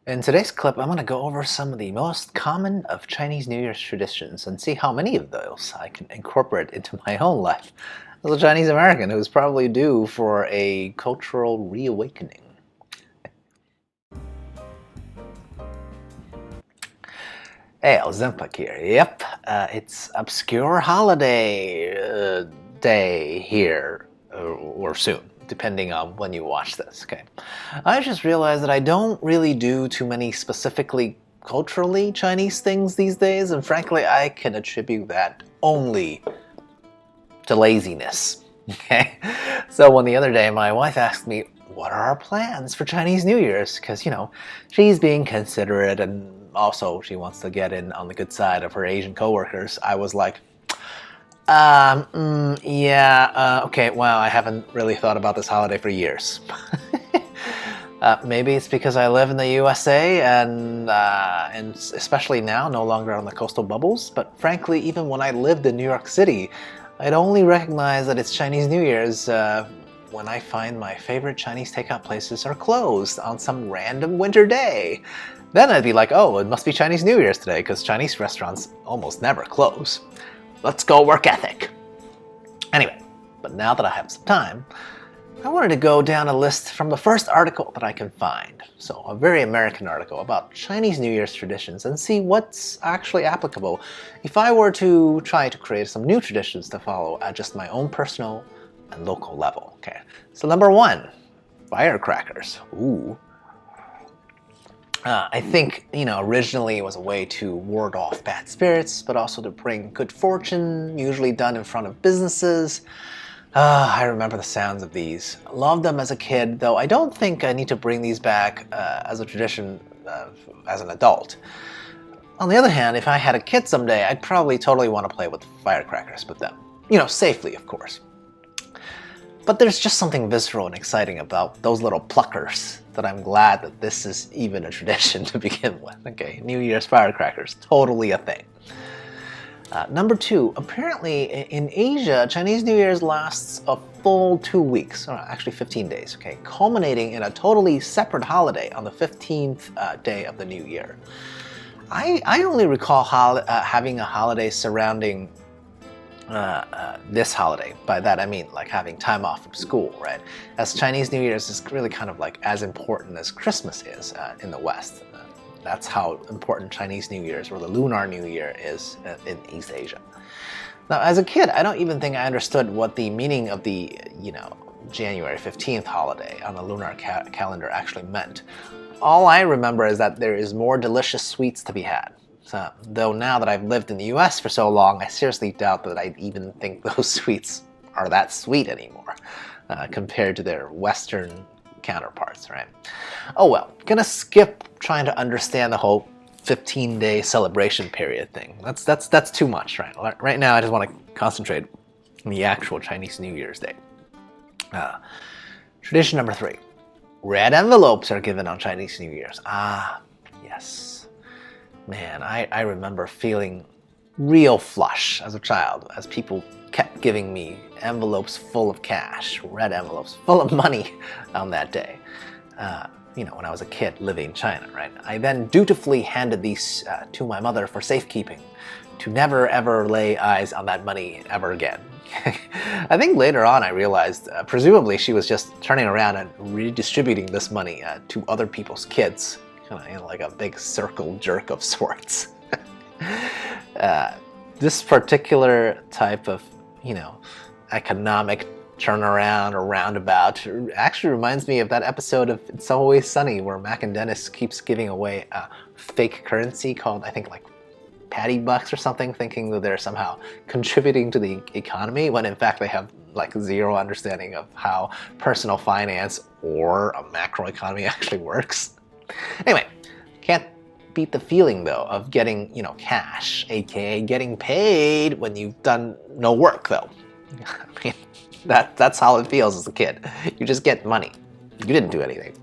In today's clip, I'm going to go over some of the most common of Chinese New Year's traditions and see how many of those I can incorporate into my own life as a Chinese American who's probably due for a cultural reawakening. Hey, XenPuck here. Yep, it's obscure holiday day here, or soon, depending on when you watch this, okay? I just realized that I don't really do too many specifically culturally Chinese things these days, and frankly, I can attribute that only to laziness, okay? So when the other day my wife asked me, what are our plans for Chinese New Year's? Because, you know, she's being considerate and also she wants to get in on the good side of her Asian coworkers. I was like, okay, wow, I haven't really thought about this holiday for years. Maybe it's because I live in the USA and especially now, no longer on the coastal bubbles, but frankly, even when I lived in New York City, I'd only recognize that it's Chinese New Year's when I find my favorite Chinese takeout places are closed on some random winter day. Then I'd be like, oh, it must be Chinese New Year's today because Chinese restaurants almost never close. Let's go work ethic. Anyway, but now that I have some time, I wanted to go down a list from the first article that I can find. So a very American article about Chinese New Year's traditions and see what's actually applicable if I were to try to create some new traditions to follow at just my own personal and local level. Okay, so number one, firecrackers. Ooh. I think, you know, originally it was a way to ward off bad spirits, but also to bring good fortune, usually done in front of businesses. I remember the sounds of these. Loved them as a kid, though I don't think I need to bring these back as a tradition as an adult. On the other hand, if I had a kid someday, I'd probably totally want to play with firecrackers with them. You know, safely, of course. But there's just something visceral and exciting about those little pluckers that I'm glad that this is even a tradition to begin with. Okay, New Year's firecrackers, totally a thing. Number two, apparently in Asia, Chinese New Year's lasts a full 2 weeks, or actually 15 days, okay, culminating in a totally separate holiday on the 15th day of the new year. I only recall having a holiday surrounding this holiday. By that I mean like having time off from school, right? As Chinese New Year's is really kind of like as important as Christmas is in the West. That's how important Chinese New Year's or the Lunar New Year is in East Asia. Now, as a kid, I don't even think I understood what the meaning of the, you know, January 15th holiday on the lunar calendar actually meant. All I remember is that there is more delicious sweets to be had. So, though now that I've lived in the US for so long, I seriously doubt that I'd even think those sweets are that sweet anymore compared to their Western counterparts, right? Oh well, gonna skip trying to understand the whole 15-day celebration period thing. That's too much, right? Right now I just want to concentrate on the actual Chinese New Year's Day. Tradition number three, red envelopes are given on Chinese New Year's. Ah, yes. Man, I remember feeling real flush as a child as people kept giving me envelopes full of cash, red envelopes full of money on that day. You know, when I was a kid living in China, right? I then dutifully handed these to my mother for safekeeping, to never ever lay eyes on that money ever again. I think later on I realized, presumably she was just turning around and redistributing this money to other people's kids, kind of, you know, like a big circle jerk of sorts. This particular type of, you know, economic turnaround or roundabout actually reminds me of that episode of It's Always Sunny where Mac and Dennis keeps giving away a fake currency called, I think, like patty bucks or something, thinking that they're somehow contributing to the economy when in fact they have like zero understanding of how personal finance or a macroeconomy actually works. Anyway, can't beat the feeling though of getting, you know, cash, aka getting paid when you've done no work though. I mean, that's how it feels as a kid. You just get money. You didn't do anything.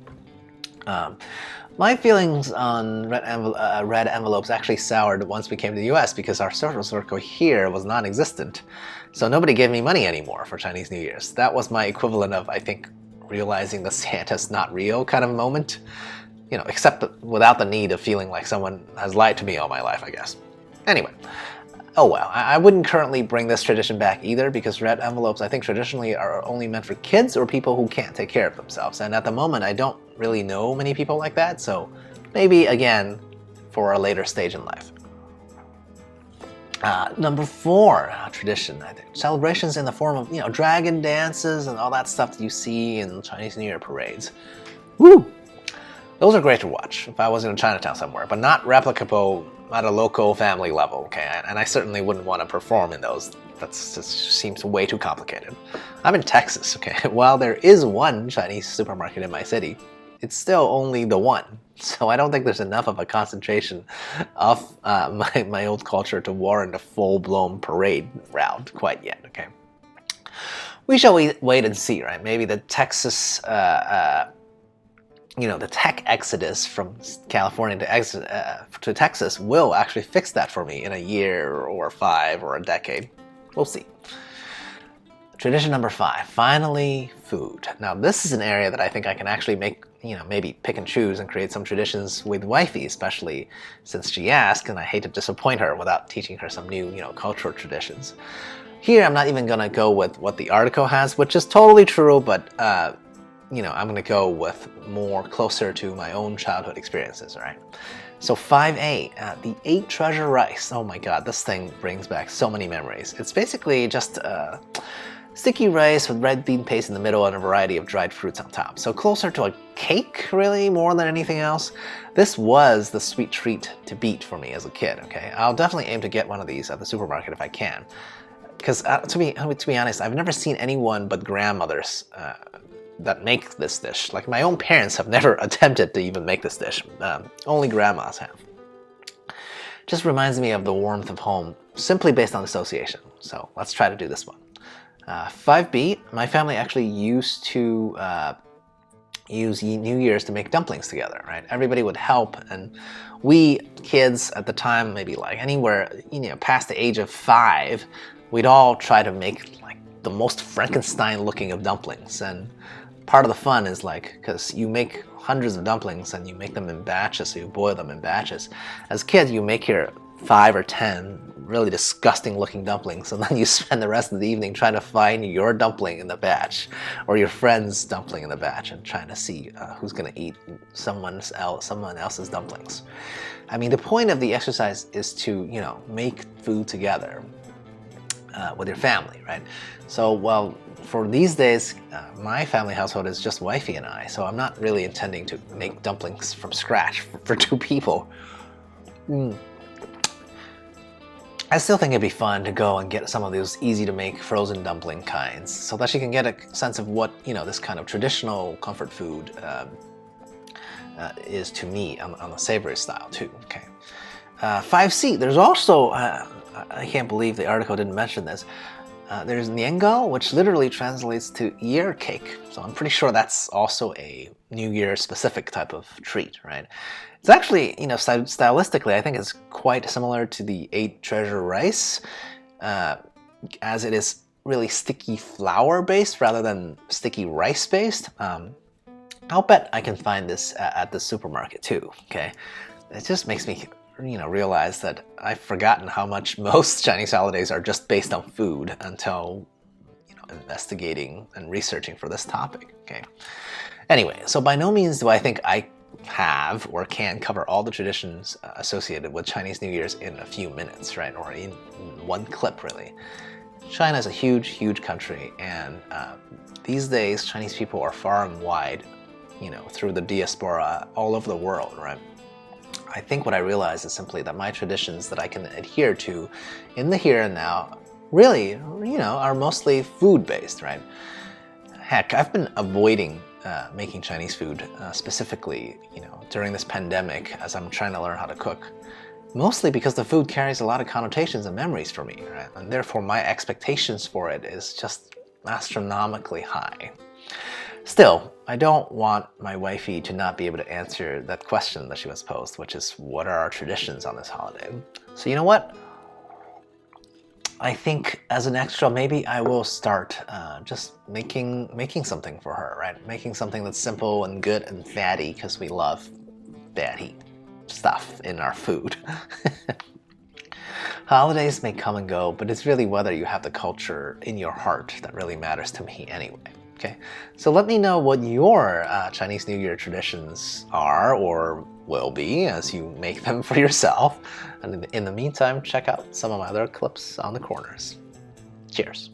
My feelings on red envelopes actually soured once we came to the US because our social circle here was non-existent. So nobody gave me money anymore for Chinese New Year's. That was my equivalent of, I think, realizing that Santa's not real kind of moment. except without the need of feeling like someone has lied to me all my life, I guess. Anyway, oh well, I wouldn't currently bring this tradition back either, because red envelopes, I think, traditionally are only meant for kids or people who can't take care of themselves. And at the moment, I don't really know many people like that, so maybe, again, for a later stage in life. Number 4 tradition, I think. Celebrations in the form of, dragon dances and all that stuff that you see in Chinese New Year parades. Woo! Those are great to watch if I was in a Chinatown somewhere, but not replicable at a local family level, okay? And I certainly wouldn't want to perform in those. That just seems way too complicated. I'm in Texas, okay? While there is one Chinese supermarket in my city, it's still only the one. So I don't think there's enough of a concentration of my old culture to warrant a full-blown parade route quite yet, okay? We shall wait and see, right? Maybe the Texas, the tech exodus from California to Texas will actually fix that for me in a year or 5 or a decade. We'll see. Tradition number 5, finally, food. Now this is an area that I think I can actually make, maybe pick and choose and create some traditions with wifey, especially since she asked, and I hate to disappoint her without teaching her some new, cultural traditions. Here, I'm not even gonna go with what the article has, which is totally true, but, I'm gonna go with more closer to my own childhood experiences, all right? So 5A, the 8 treasure rice. Oh my god, this thing brings back so many memories. It's basically just sticky rice with red bean paste in the middle and a variety of dried fruits on top. So closer to a cake, really, more than anything else. This was the sweet treat to beat for me as a kid, okay? I'll definitely aim to get one of these at the supermarket if I can. Because to be honest, I've never seen anyone but grandmothers that make this dish. Like, my own parents have never attempted to even make this dish. Only grandmas have. Just reminds me of the warmth of home, simply based on association. So let's try to do this one. 5B, my family actually used to use New Year's to make dumplings together, right? Everybody would help, and we kids at the time, maybe like anywhere, past the age of 5, we'd all try to make like the most Frankenstein looking of dumplings. And part of the fun is like, because you make hundreds of dumplings and you make them in batches, so you boil them in batches. As kids, you make your 5 or 10 really disgusting looking dumplings, and then you spend the rest of the evening trying to find your dumpling in the batch or your friend's dumpling in the batch and trying to see who's going to eat someone else's dumplings. I mean, the point of the exercise is to, make food together with your family, right? So, well, for these days, my family household is just wifey and I, so I'm not really intending to make dumplings from scratch for 2 people. I still think it'd be fun to go and get some of those easy-to-make frozen dumpling kinds, so that she can get a sense of what, this kind of traditional comfort food is to me on the savory style too, okay? 5C, there's also, I can't believe the article didn't mention this, there's niangao, which literally translates to ear cake. So I'm pretty sure that's also a New Year specific type of treat, right? It's actually, stylistically, I think it's quite similar to the 8 treasure rice, as it is really sticky flour based rather than sticky rice based. I'll bet I can find this at the supermarket too, okay? It just makes me realize that I've forgotten how much most Chinese holidays are just based on food until, investigating and researching for this topic, okay? Anyway, so by no means do I think I have or can cover all the traditions associated with Chinese New Year's in a few minutes, right? Or in one clip, really. China is a huge, huge country, and these days, Chinese people are far and wide, through the diaspora all over the world, right? I think what I realize is simply that my traditions that I can adhere to in the here and now really, are mostly food-based, right? Heck, I've been avoiding making Chinese food, specifically, during this pandemic as I'm trying to learn how to cook. Mostly because the food carries a lot of connotations and memories for me, right? And therefore my expectations for it is just astronomically high. Still, I don't want my wifey to not be able to answer that question that she was posed, which is, what are our traditions on this holiday? So you know what? I think as an extra, maybe I will start just making something for her, right? Making something that's simple and good and fatty, because we love bad heat stuff in our food. Holidays may come and go, but it's really whether you have the culture in your heart that really matters to me anyway. Okay, so let me know what your Chinese New Year traditions are or will be as you make them for yourself. And in the meantime, check out some of my other clips on the corners. Cheers.